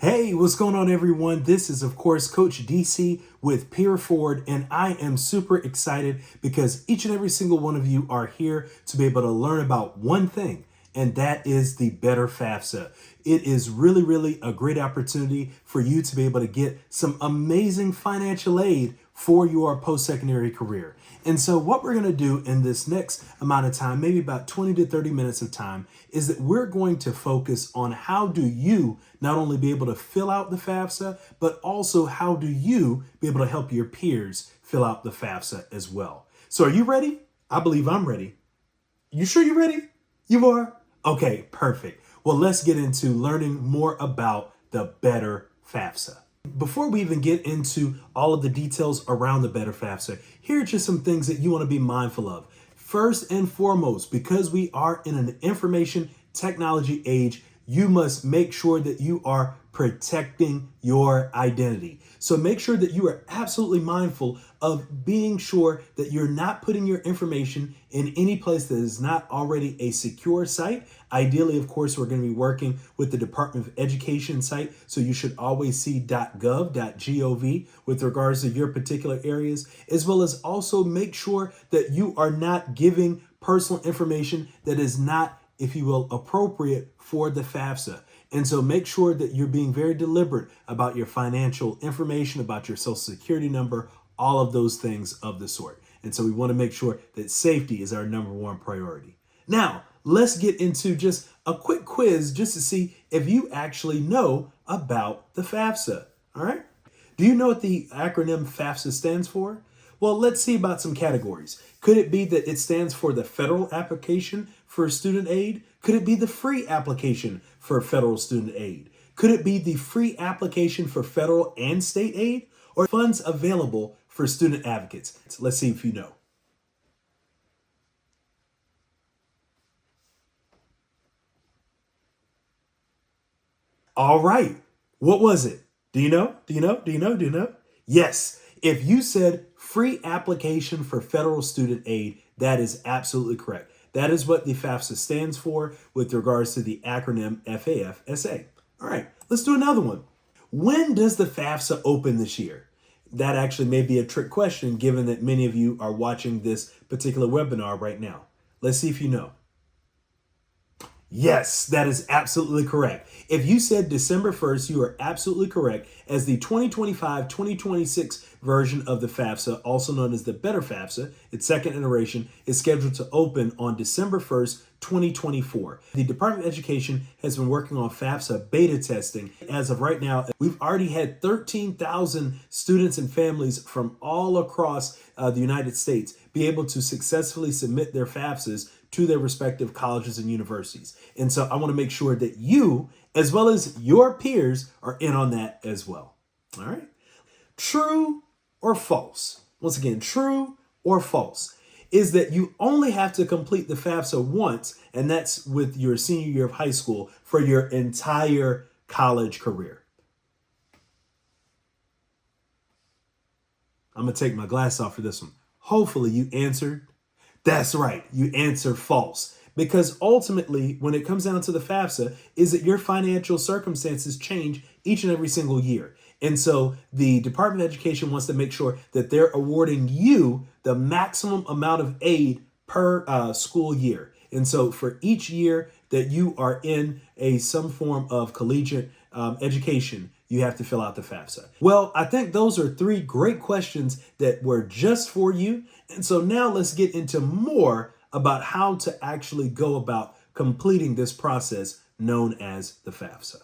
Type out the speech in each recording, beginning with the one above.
Hey, what's going on, everyone? This is, of course, Coach DC with PeerForward, and I am super excited because each and every single one of you are here to be able to learn about one thing, and that is the Better FAFSA. It is really a great opportunity for you to be able to get some amazing financial aid for your post-secondary career. And so what we're going to do in this next amount of time, maybe about 20 to 30 minutes of time, is that we're going to focus on how do you not only be able to fill out the FAFSA, but also how do you be able to help your peers fill out the FAFSA as well. So are you ready? I believe I'm ready. You sure you're ready? You are? Okay, perfect. Well, let's get into learning more about the Better FAFSA. Before we even get into all of the details around the Better FAFSA, here are just some things that you want to be mindful of. First and foremost, because we are in an information technology age, you must make sure that you are protecting your identity. So make sure that you are absolutely mindful of being sure that you're not putting your information in any place that is not already a secure site. Ideally, of course, we're going to be working with the Department of Education site, so you should always see .gov with regards to your particular areas, as well as also make sure that you are not giving personal information that is not, if you will, appropriate for the FAFSA. And so make sure that you're being very deliberate about your financial information, about your social security number, all of those things of the sort. And so we want to make sure that safety is our number one priority. Now, let's get into just a quick quiz just to see if you actually know about the FAFSA. All right. Do you know what the acronym FAFSA stands for? Well, let's see about some categories. Could it be that it stands for the federal application for student aid? Could it be the free application for federal student aid? Could it be the free application for federal and state aid, or funds available for student advocates? So let's see if you know. All right. What was it? Do you know? Do you know? Do you know? Do you know? Yes. If you said free application for federal student aid, that is absolutely correct. That is what the FAFSA stands for with regards to the acronym FAFSA. All right, let's do another one. When does the FAFSA open this year? That actually may be a trick question given that many of you are watching this particular webinar right now. Let's see if you know. Yes, that is absolutely correct. If you said December 1st, you are absolutely correct, as the 2025-2026 version of the FAFSA, also known as the Better FAFSA, its second iteration, is scheduled to open on December 1st, 2024. The Department of Education has been working on FAFSA beta testing. As of right now, we've already had 13,000 students and families from all across the United States be able to successfully submit their FAFSAs to their respective colleges and universities. And so I want to make sure that you, as well as your peers, are in on that as well. All right. True or false? Once again, true or false is that you only have to complete the FAFSA once, and that's with your senior year of high school for your entire college career. I'm going to take my glass off for this one. Hopefully you answered. That's right. You answer false. Because ultimately, when it comes down to the FAFSA, is that your financial circumstances change each and every single year. And so the Department of Education wants to make sure that they're awarding you the maximum amount of aid per school year. And so for each year that you are in some form of collegiate education, you have to fill out the FAFSA. Well, I think those are three great questions that were just for you. And so now let's get into more about how to actually go about completing this process known as the FAFSA.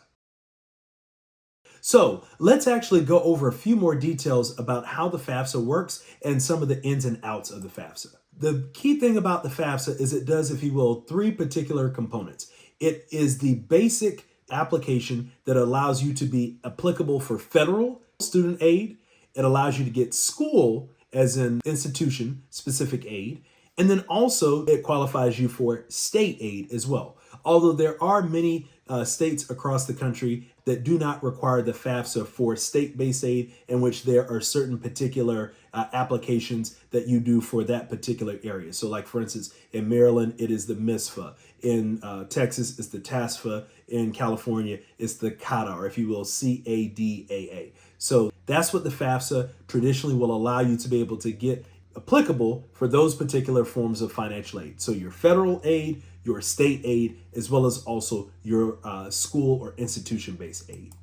So let's actually go over a few more details about how the FAFSA works and some of the ins and outs of the FAFSA. The key thing about the FAFSA is it does, if you will, three particular components. It is the basic application that allows you to be applicable for federal student aid. It allows you to get school, as an institution specific aid. And then also it qualifies you for state aid as well. Although there are many states across the country that do not require the FAFSA for state-based aid, in which there are certain particular applications that you do for that particular area. So like, for instance, in Maryland, it is the MISFA. In Texas, it's the TASFA. In California, it's the CADA, or if you will, CADAA. So that's what the FAFSA traditionally will allow you to be able to get applicable for those particular forms of financial aid. So your federal aid, your state aid, as well as also your school or institution-based aid.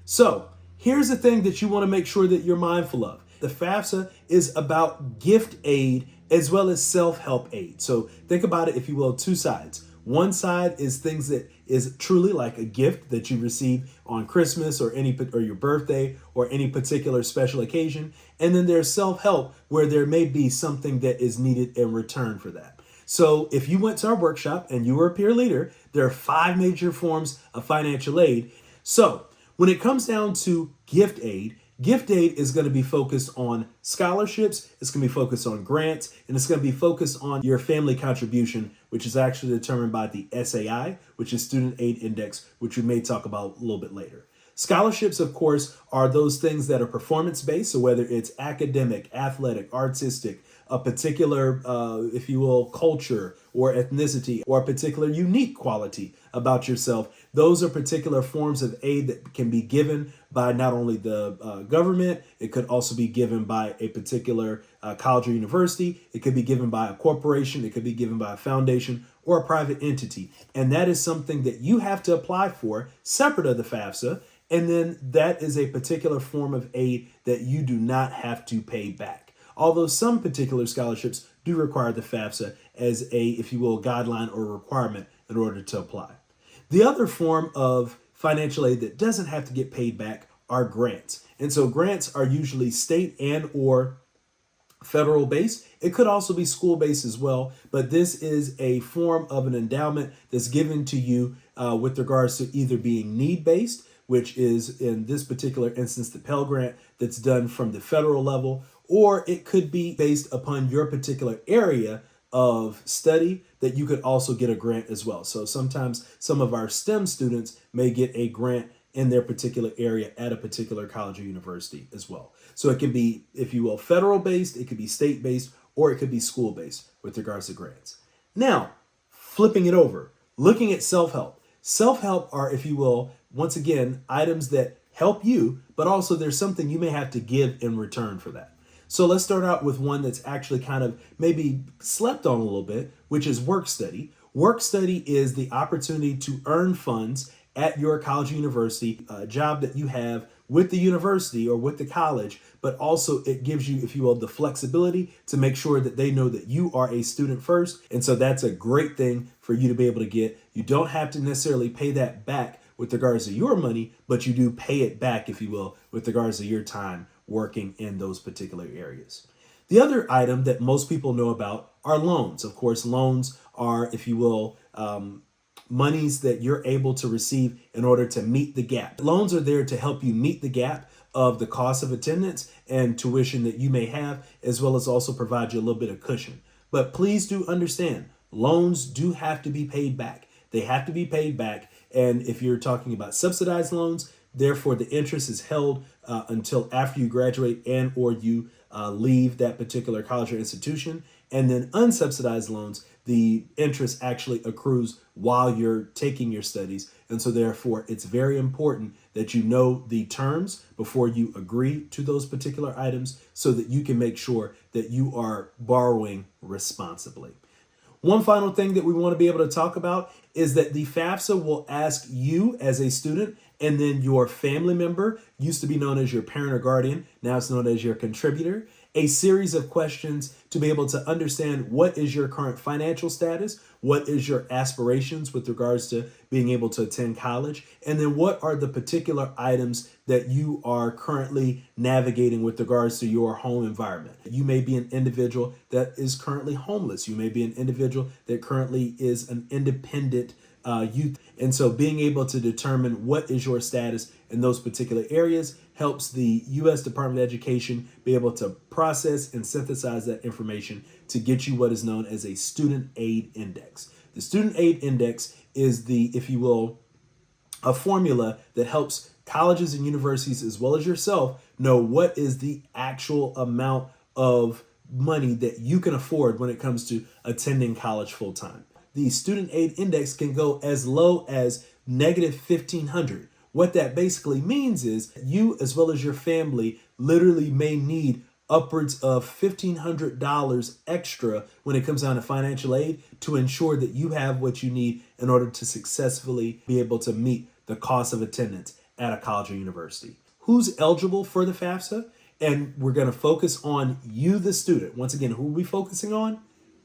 So here's the thing that you want to make sure that you're mindful of. The FAFSA is about gift aid as well as self-help aid. So think about it, if you will, two sides. One side is things that is truly like a gift that you receive on Christmas or your birthday or any particular special occasion. And then there's self-help, where there may be something that is needed in return for that. So if you went to our workshop and you were a peer leader, there are 5 major forms of financial aid. So when it comes down to gift aid is going to be focused on scholarships, it's going to be focused on grants, and it's going to be focused on your family contribution, which is actually determined by the SAI, which is Student Aid Index, which we may talk about a little bit later. Scholarships, of course, are those things that are performance-based, so whether it's academic, athletic, artistic, a particular, if you will, culture or ethnicity, or a particular unique quality about yourself. Those are particular forms of aid that can be given by not only the government, it could also be given by a particular college or university, it could be given by a corporation, it could be given by a foundation or a private entity. And that is something that you have to apply for separate of the FAFSA. And then that is a particular form of aid that you do not have to pay back. Although some particular scholarships do require the FAFSA as a, if you will, guideline or requirement in order to apply. The other form of financial aid that doesn't have to get paid back are grants. And so grants are usually state and or federal based. It could also be school based as well, but this is a form of an endowment that's given to you with regards to either being need based, which is in this particular instance, the Pell Grant that's done from the federal level, or it could be based upon your particular area of study that you could also get a grant as well. So sometimes some of our STEM students may get a grant in their particular area at a particular college or university as well. So it can be, if you will, federal based, it could be state based, or it could be school based with regards to grants. Now, flipping it over, looking at self-help. Self-help are, if you will, once again, items that help you, but also there's something you may have to give in return for that. So let's start out with one that's actually kind of maybe slept on a little bit, which is work study. Work study is the opportunity to earn funds at your college or university, a job that you have with the university or with the college, but also it gives you, if you will, the flexibility to make sure that they know that you are a student first. And so that's a great thing for you to be able to get. You don't have to necessarily pay that back with regards to your money, but you do pay it back, if you will, with regards to your time working in those particular areas. The other item that most people know about are loans. Of course, loans are, if you will, monies that you're able to receive in order to meet the gap. Loans are there to help you meet the gap of the cost of attendance and tuition that you may have, as well as also provide you a little bit of cushion. But please do understand, loans do have to be paid back. They have to be paid back. And if you're talking about subsidized loans, therefore the interest is held until after you graduate and or you leave that particular college or institution. And then unsubsidized loans, the interest actually accrues while you're taking your studies. And so therefore, it's very important that you know the terms before you agree to those particular items so that you can make sure that you are borrowing responsibly. One final thing that we want to be able to talk about is that the FAFSA will ask you as a student and then your family member, used to be known as your parent or guardian, now it's known as your contributor, a series of questions to be able to understand what is your current financial status, what is your aspirations with regards to being able to attend college, and then what are the particular items that you are currently navigating with regards to your home environment. You may be an individual that is currently homeless. You may be an individual that currently is an independent youth. And so being able to determine what is your status in those particular areas helps the U.S. Department of Education be able to process and synthesize that information to get you what is known as a Student Aid Index. The Student Aid Index is the, if you will, a formula that helps colleges and universities as well as yourself know what is the actual amount of money that you can afford when it comes to attending college full time. The student aid index can go as low as negative 1,500. What that basically means is you as well as your family literally may need upwards of $1,500 extra when it comes down to financial aid to ensure that you have what you need in order to successfully be able to meet the cost of attendance at a college or university. Who's eligible for the FAFSA? And we're going to focus on you, the student. Once again, who are we focusing on?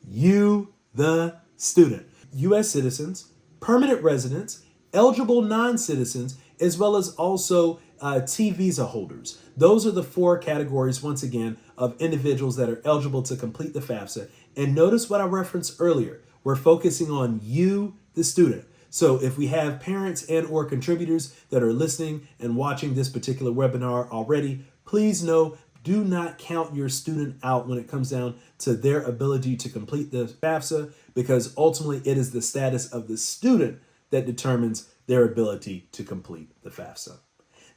You, the student. U.S. citizens, permanent residents, eligible non-citizens, as well as also T visa holders. Those are the 4 categories, once again, of individuals that are eligible to complete the FAFSA. And notice what I referenced earlier. We're focusing on you, the student. So if we have parents and or contributors that are listening and watching this particular webinar already, please know, do not count your student out when it comes down to their ability to complete the FAFSA, because ultimately it is the status of the student that determines their ability to complete the FAFSA.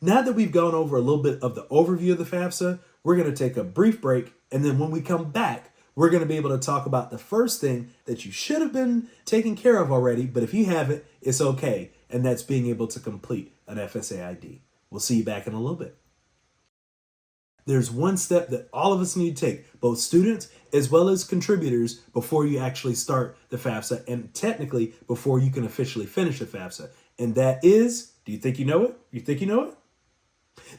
Now that we've gone over a little bit of the overview of the FAFSA, we're going to take a brief break. And then when we come back, we're going to be able to talk about the first thing that you should have been taking care of already. But if you haven't, it's okay. And that's being able to complete an FSA ID. We'll see you back in a little bit. There's one step that all of us need to take, both students as well as contributors, before you actually start the FAFSA and technically before you can officially finish the FAFSA. And that is, do you think you know it? You think you know it?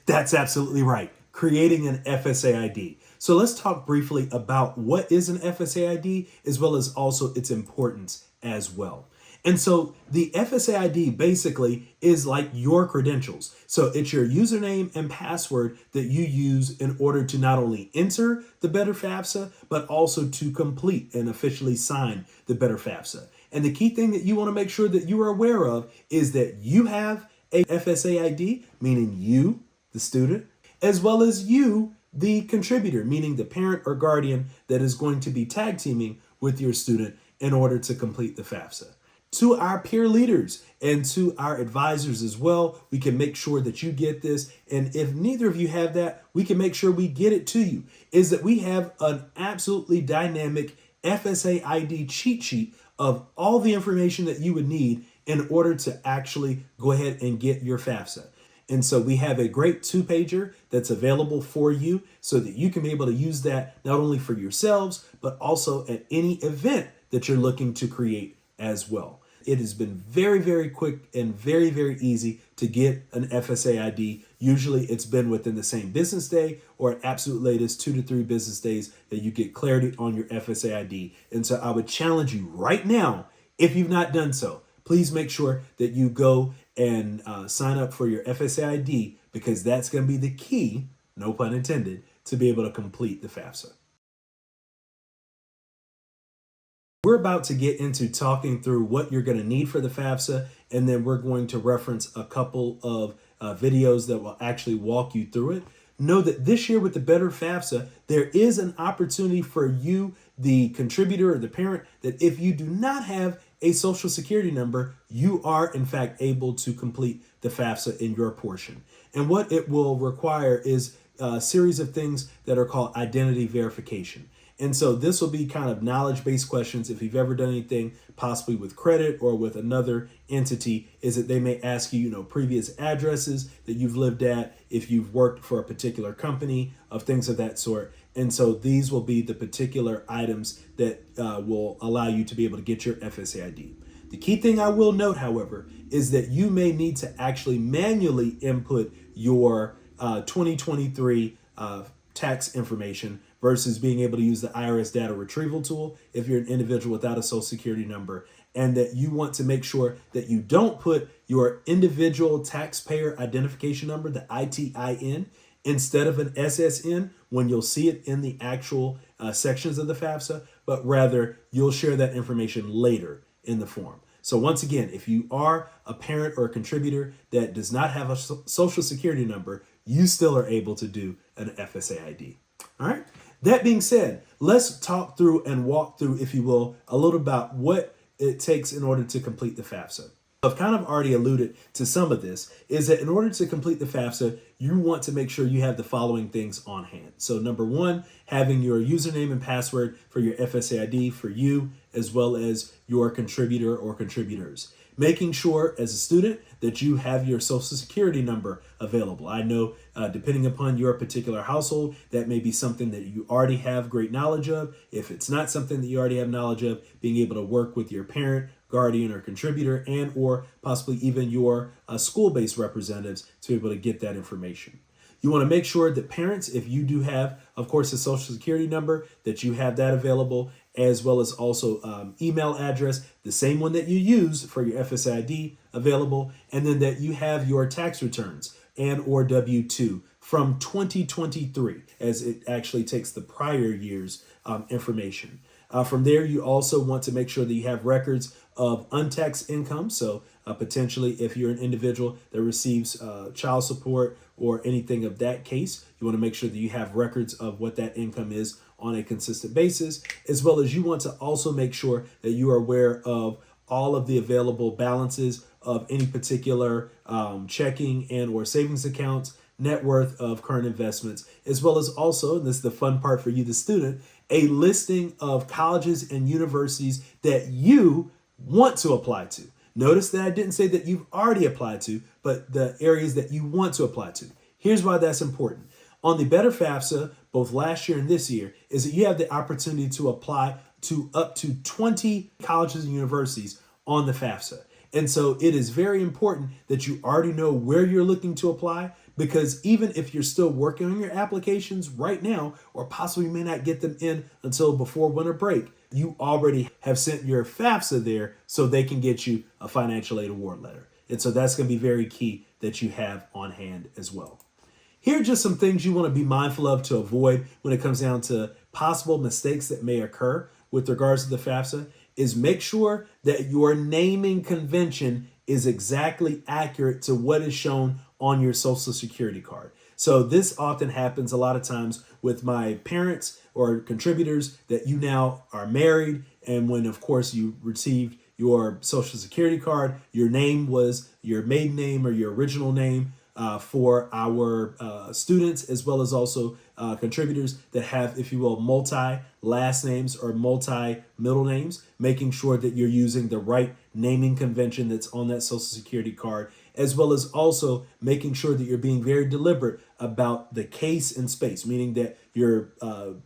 That's absolutely right. Creating an FSA ID. So let's talk briefly about what is an FSA ID as well as also its importance as well. And so the FSA ID basically is like your credentials. So it's your username and password that you use in order to not only enter the Better FAFSA, but also to complete and officially sign the Better FAFSA. And the key thing that you want to make sure that you are aware of is that you have a FSA ID, meaning you, the student, as well as you, the contributor, meaning the parent or guardian that is going to be tag teaming with your student in order to complete the FAFSA. To our peer leaders and to our advisors as well, we can make sure that you get this. And if neither of you have that, we can make sure we get it to you. Is that we have an absolutely dynamic FSA ID cheat sheet of all the information that you would need in order to actually go ahead and get your FAFSA. And so we have a great 2-pager that's available for you so that you can be able to use that not only for yourselves, but also at any event that you're looking to create as well. It has been very, very quick and very, very easy to get an FSA ID. Usually it's been within the same business day or at absolute latest 2 to 3 business days that you get clarity on your FSA ID. And so I would challenge you right now, if you've not done so, please make sure that you go and sign up for your FSA ID, because that's going to be the key, no pun intended, to be able to complete the FAFSA. We're about to get into talking through what you're going to need for the FAFSA, and then we're going to reference a couple of videos that will actually walk you through it. Know that this year with the Better FAFSA, there is an opportunity for you, the contributor or the parent, that if you do not have a social security number, you are in fact able to complete the FAFSA in your portion. And what it will require is a series of things that are called identity verification. And so this will be kind of knowledge-based questions. If you've ever done anything possibly with credit or with another entity, is that they may ask you, previous addresses that you've lived at, if you've worked for a particular company, of things of that sort. And so these will be the particular items that will allow you to be able to get your FSA ID. The key thing I will note, however, is that you may need to actually manually input your 2023 tax information versus being able to use the IRS data retrieval tool if you're an individual without a social security number, and that you want to make sure that you don't put your individual taxpayer identification number, the ITIN, instead of an SSN when you'll see it in the actual sections of the FAFSA, but rather you'll share that information later in the form. So once again, if you are a parent or a contributor that does not have a social security number, you still are able to do an FSA ID. All right. That being said, let's talk through and walk through, if you will, a little about what it takes in order to complete the FAFSA. I've kind of already alluded to some of this, is that in order to complete the FAFSA, you want to make sure you have the following things on hand. So number one, having your username and password for your FSA ID for you, as well as your contributor or contributors. Making sure as a student that you have your social security number available. I know depending upon your particular household, that may be something that you already have great knowledge of. If it's not something that you already have knowledge of, being able to work with your parent, guardian, or contributor, and or possibly even your school-based representatives to be able to get that information. You want to make sure that parents, if you do have, of course, a social security number, that you have that available, as well as also email address, the same one that you use for your FSID available, and then that you have your tax returns and or W-2 from 2023, as it actually takes the prior year's information. From there, you also want to make sure that you have records of untaxed income. So potentially, if you're an individual that receives child support or anything of that case, you want to make sure that you have records of what that income is on a consistent basis, as well as you want to also make sure that you are aware of all of the available balances of any particular checking and or savings accounts, net worth of current investments, as well as also, and this is the fun part for you, the student, a listing of colleges and universities that you want to apply to. Notice that I didn't say that you've already applied to, but the areas that you want to apply to. Here's why that's important. On the Better FAFSA, both last year and this year, is that you have the opportunity to apply to up to 20 colleges and universities on the FAFSA. And so it is very important that you already know where you're looking to apply, because even if you're still working on your applications right now, or possibly may not get them in until before winter break, you already have sent your FAFSA there so they can get you a financial aid award letter. And so that's going to be very key that you have on hand as well. Here are just some things you want to be mindful of to avoid when it comes down to possible mistakes that may occur with regards to the FAFSA. Is make sure that your naming convention is exactly accurate to what is shown on your Social Security card. So this often happens a lot of times with my parents or contributors that you now are married, and when of course you received your Social Security card, your name was your maiden name or your original name. For our students, as well as also contributors that have, if you will, multi last names or multi middle names, making sure that you're using the right naming convention that's on that Social Security card, as well as also making sure that you're being very deliberate about the case and space, meaning that you're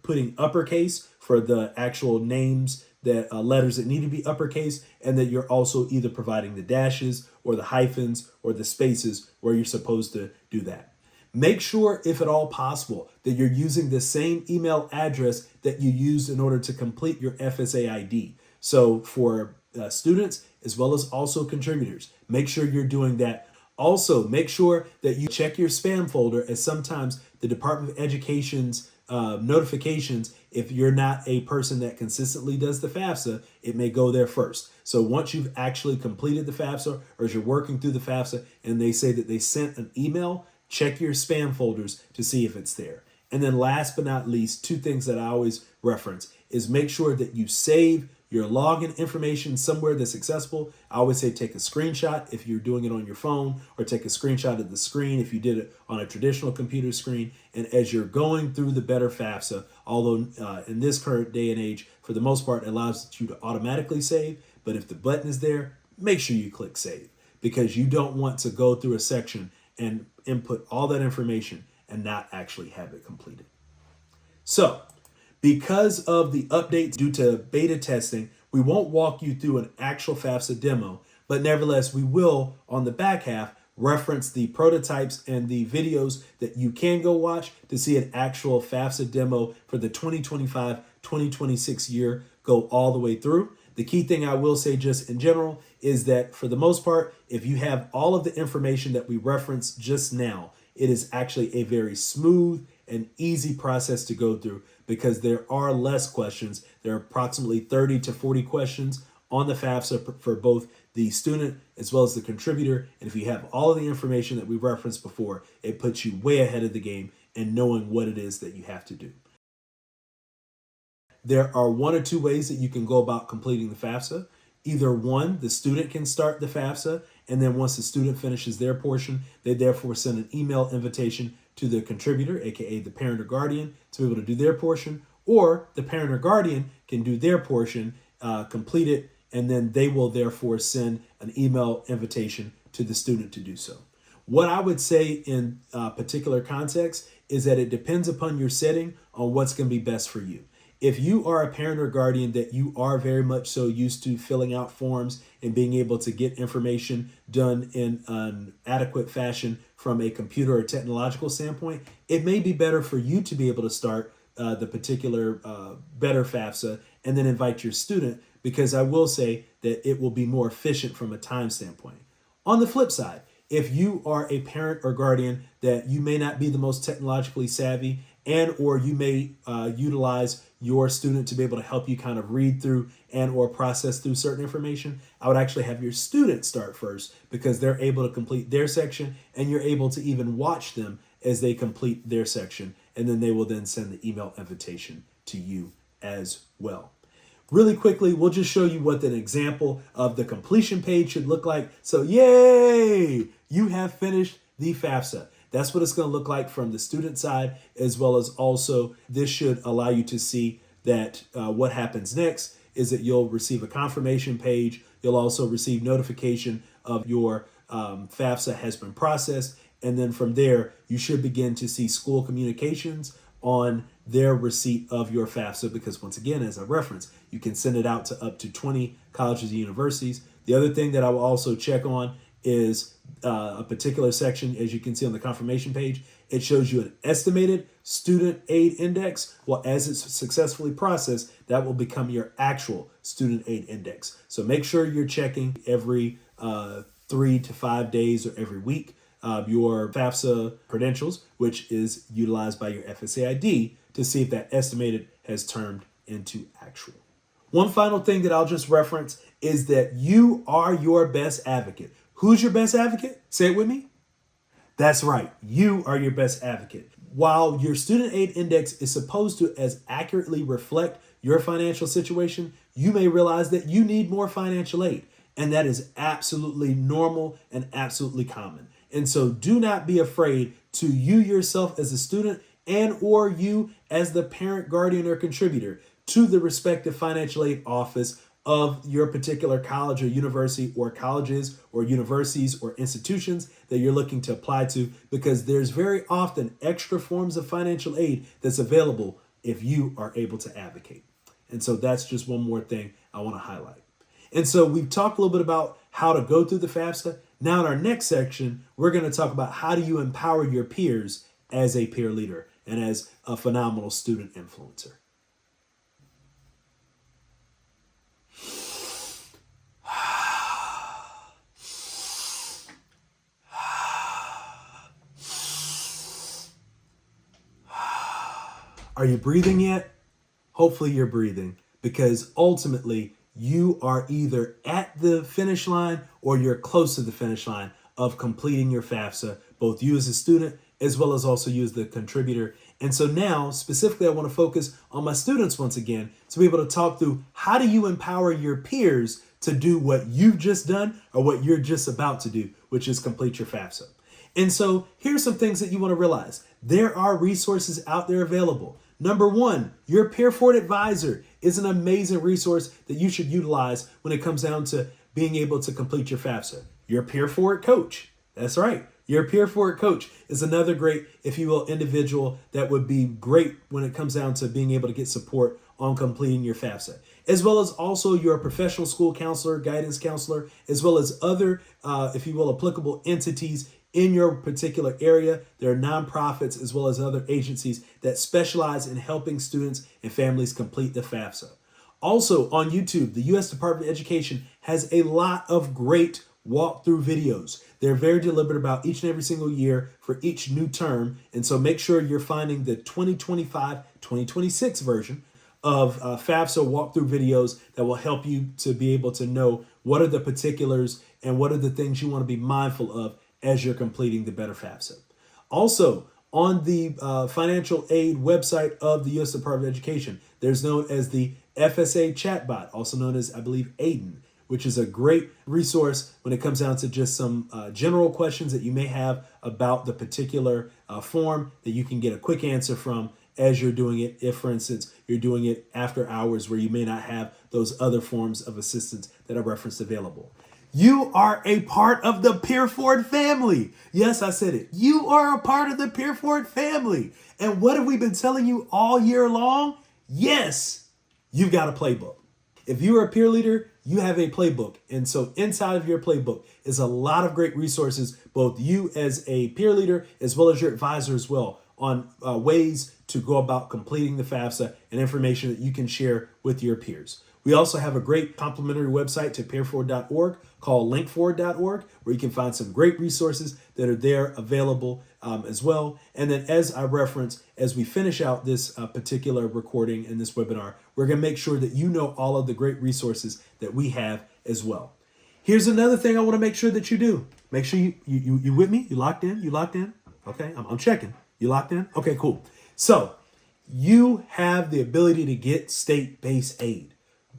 putting uppercase for the actual names, that letters that need to be uppercase, and that you're also either providing the dashes or the hyphens or the spaces where you're supposed to do that. Make sure, if at all possible, that you're using the same email address that you used in order to complete your FSA ID. So for students, as well as also contributors, make sure you're doing that. Also, make sure that you check your spam folder, as sometimes the Department of Education's notifications, if you're not a person that consistently does the FAFSA, it may go there first. So once you've actually completed the FAFSA, or as you're working through the FAFSA and they say that they sent an email, check your spam folders to see if it's there. And then last but not least, two things that I always reference is make sure that you save your login information somewhere that's accessible. I always say take a screenshot if you're doing it on your phone, or take a screenshot of the screen if you did it on a traditional computer screen. And as you're going through the Better FAFSA, although in this current day and age, for the most part, it allows you to automatically save. But if the button is there, make sure you click save, because you don't want to go through a section and input all that information and not actually have it completed. So, because of the updates due to beta testing, we won't walk you through an actual FAFSA demo, but nevertheless, we will, on the back half, reference the prototypes and the videos that you can go watch to see an actual FAFSA demo for the 2025-2026 year go all the way through. The key thing I will say just in general is that for the most part, if you have all of the information that we referenced just now, it is actually a very smooth and easy process to go through, because there are less questions. There are approximately 30 to 40 questions on the FAFSA for both the student as well as the contributor. And if you have all of the information that we referenced before, it puts you way ahead of the game in knowing what it is that you have to do. There are one or two ways that you can go about completing the FAFSA. Either one, the student can start the FAFSA And then once the student finishes their portion, they therefore send an email invitation to the contributor, aka the parent or guardian, to be able to do their portion, or the parent or guardian can do their portion, complete it, and then they will therefore send an email invitation to the student to do so. What I would say in particular context is that it depends upon your setting on what's going to be best for you. If you are a parent or guardian that you are very much so used to filling out forms and being able to get information done in an adequate fashion from a computer or technological standpoint, it may be better for you to be able to start the particular better FAFSA and then invite your student, because I will say that it will be more efficient from a time standpoint. On the flip side, if you are a parent or guardian that you may not be the most technologically savvy, and or you may utilize your student to be able to help you kind of read through and or process through certain information, I would actually have your student start first, because they're able to complete their section and you're able to even watch them as they complete their section, and then they will then send the email invitation to you as well. Really quickly, we'll just show you what an example of the completion page should look like. So yay, you have finished the FAFSA. That's what it's going to look like from the student side, as well as also this should allow you to see that what happens next is that you'll receive a confirmation page. You'll also receive notification of your FAFSA has been processed. And then from there, you should begin to see school communications on their receipt of your FAFSA, because once again, as I referenced, you can send it out to up to 20 colleges and universities. The other thing that I will also check on is a particular section. As you can see on the confirmation page, it shows you an estimated student aid index. Well, as it's successfully processed, that will become your actual student aid index. So make sure you're checking every 3 to 5 days or every week your FAFSA credentials, which is utilized by your FSA ID, to see if that estimated has turned into actual. One final thing that I'll just reference is that you are your best advocate. Who's your best advocate? Say it with me. That's right. You are your best advocate. While your student aid index is supposed to as accurately reflect your financial situation, you may realize that you need more financial aid. And that is absolutely normal and absolutely common. And so do not be afraid to you yourself as a student and or you as the parent, guardian, or contributor to the respective financial aid office of your particular college or university, or colleges or universities or institutions that you're looking to apply to, because there's very often extra forms of financial aid that's available if you are able to advocate. And so that's just one more thing I want to highlight. And so we've talked a little bit about how to go through the FAFSA. Now in our next section, we're going to talk about how do you empower your peers as a peer leader and as a phenomenal student influencer. Are you breathing yet? Hopefully you're breathing, because ultimately you are either at the finish line or you're close to the finish line of completing your FAFSA, both you as a student as well as also you as the contributor. And so now specifically I want to focus on my students once again to be able to talk through how do you empower your peers to do what you've just done or what you're just about to do, which is complete your FAFSA. And so here's some things that you want to realize. There are resources out there available. Number one, your PeerForward advisor is an amazing resource that you should utilize when it comes down to being able to complete your FAFSA. Your PeerForward coach, that's right. Your PeerForward coach is another great, if you will, individual that would be great when it comes down to being able to get support on completing your FAFSA, as well as also your professional school counselor, guidance counselor, as well as other, if you will, applicable entities in your particular area. There are nonprofits as well as other agencies that specialize in helping students and families complete the FAFSA. Also on YouTube, the U.S. Department of Education has a lot of great walkthrough videos. They're very deliberate about each and every single year for each new term. And so make sure you're finding the 2025-2026 version of FAFSA walkthrough videos that will help you to be able to know what are the particulars and what are the things you want to be mindful of as you're completing the better FAFSA. Also, on the financial aid website of the U.S. Department of Education, there's known as the FSA chatbot, also known as, I believe, AIDEN, which is a great resource when it comes down to just some general questions that you may have about the particular form that you can get a quick answer from as you're doing it. If, for instance, you're doing it after hours where you may not have those other forms of assistance that are referenced available. You are a part of the PeerForward family. Yes, I said it. You are a part of the PeerForward family. And what have we been telling you all year long? Yes, you've got a playbook. If you are a peer leader, you have a playbook. And so inside of your playbook is a lot of great resources, both you as a peer leader as well as your advisor as well, on ways to go about completing the FAFSA and information that you can share with your peers. We also have a great complimentary website to peerforward.org called linkforward.org, where you can find some great resources that are there available as well. And then, as I referenced, as we finish out this particular recording in this webinar, we're going to make sure that you know all of the great resources that we have as well. Here's another thing I want to make sure that you do. Make sure you with me? You locked in? You locked in? Okay, I'm checking. You locked in? Okay, cool. So you have the ability to get state-based aid.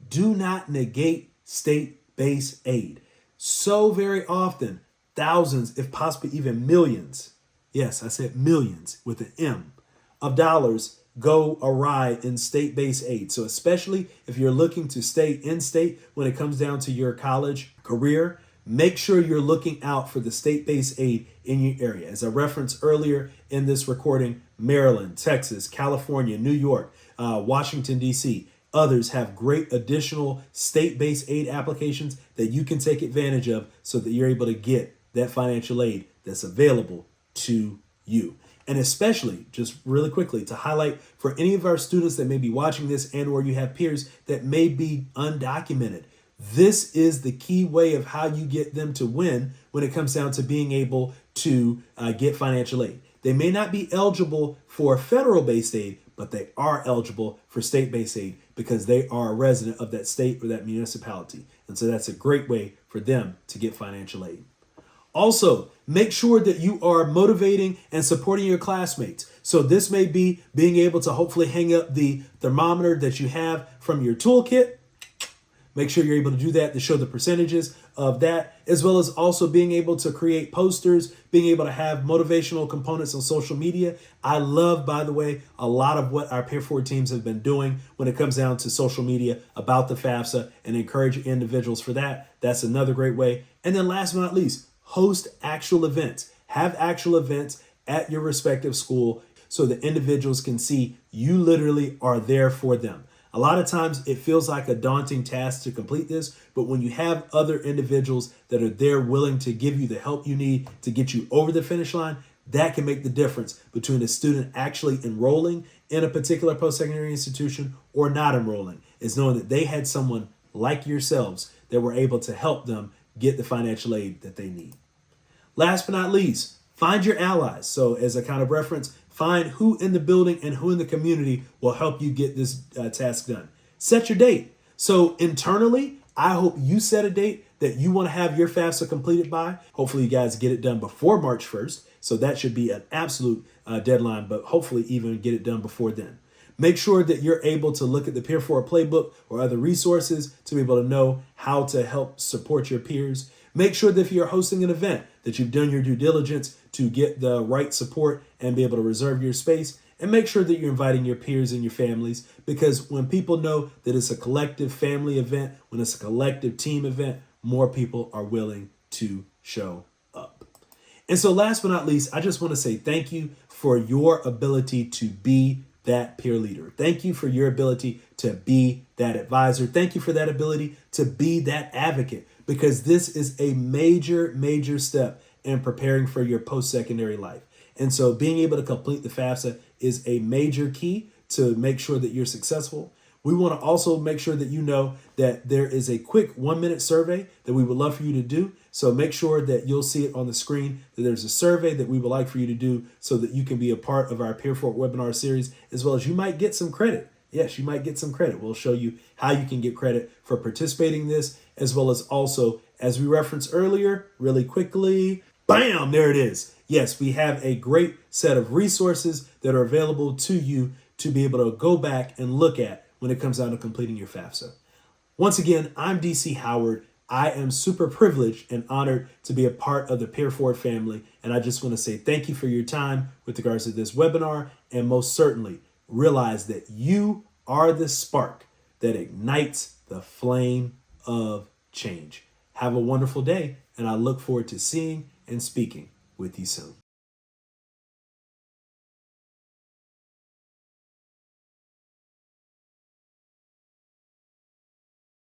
Do not negate state-based aid. So very often, thousands, if possibly even millions, yes, I said millions with an M, of dollars go awry in state-based aid. So especially if you're looking to stay in state when it comes down to your college career, make sure you're looking out for the state-based aid in your area. As I referenced earlier in this recording, Maryland, Texas, California, New York, Washington, D.C., others have great additional state-based aid applications that you can take advantage of so that you're able to get that financial aid that's available to you. And especially, just really quickly, to highlight for any of our students that may be watching this and or you have peers that may be undocumented, this is the key way of how you get them to win when it comes down to being able to get financial aid. They may not be eligible for federal-based aid, but they are eligible for state-based aid because they are a resident of that state or that municipality. And so that's a great way for them to get financial aid. Also, make sure that you are motivating and supporting your classmates. So this may be being able to hopefully hang up the thermometer that you have from your toolkit. Make sure you're able to do that to show the percentages of that, as well as also being able to create posters, being able to have motivational components on social media. I love, by the way, a lot of what our PeerForward teams have been doing when it comes down to social media about the FAFSA and encourage individuals for that. That's another great way. And then last but not least, host actual events. Have actual events at your respective school so that individuals can see you literally are there for them. A lot of times it feels like a daunting task to complete this, but when you have other individuals that are there willing to give you the help you need to get you over the finish line, that can make the difference between a student actually enrolling in a particular post-secondary institution or not enrolling, is knowing that they had someone like yourselves that were able to help them get the financial aid that they need. Last but not least, find your allies. So as a kind of reference, find who in the building and who in the community will help you get this task done. Set your date. So internally, I hope you set a date that you want to have your FAFSA completed by. Hopefully you guys get it done before March 1st. So that should be an absolute deadline, but hopefully even get it done before then. Make sure that you're able to look at the PeerForward playbook or other resources to be able to know how to help support your peers. Make sure that if you're hosting an event that you've done your due diligence to get the right support and be able to reserve your space. And make sure that you're inviting your peers and your families, because when people know that it's a collective family event, when it's a collective team event, more people are willing to show up. And so last but not least, I just want to say thank you for your ability to be that peer leader. Thank you for your ability to be that advisor. Thank you for that ability to be that advocate, because this is a major, major step in preparing for your post-secondary life. And so being able to complete the FAFSA is a major key to make sure that you're successful. We want to also make sure that you know that there is a quick 1-minute survey that we would love for you to do. So make sure that you'll see it on the screen, that there's a survey that we would like for you to do so that you can be a part of our PeerForward webinar series, as well as you might get some credit. Yes, you might get some credit. We'll show you how you can get credit for participating in this, as well as also, as we referenced earlier, really quickly, bam, there it is. Yes, we have a great set of resources that are available to you to be able to go back and look at when it comes down to completing your FAFSA. Once again, I'm DC Howard. I am super privileged and honored to be a part of the PeerForward family. And I just want to say thank you for your time with regards to this webinar. And most certainly realize that you are the spark that ignites the flame of change. Have a wonderful day, and I look forward to seeing and speaking with you soon.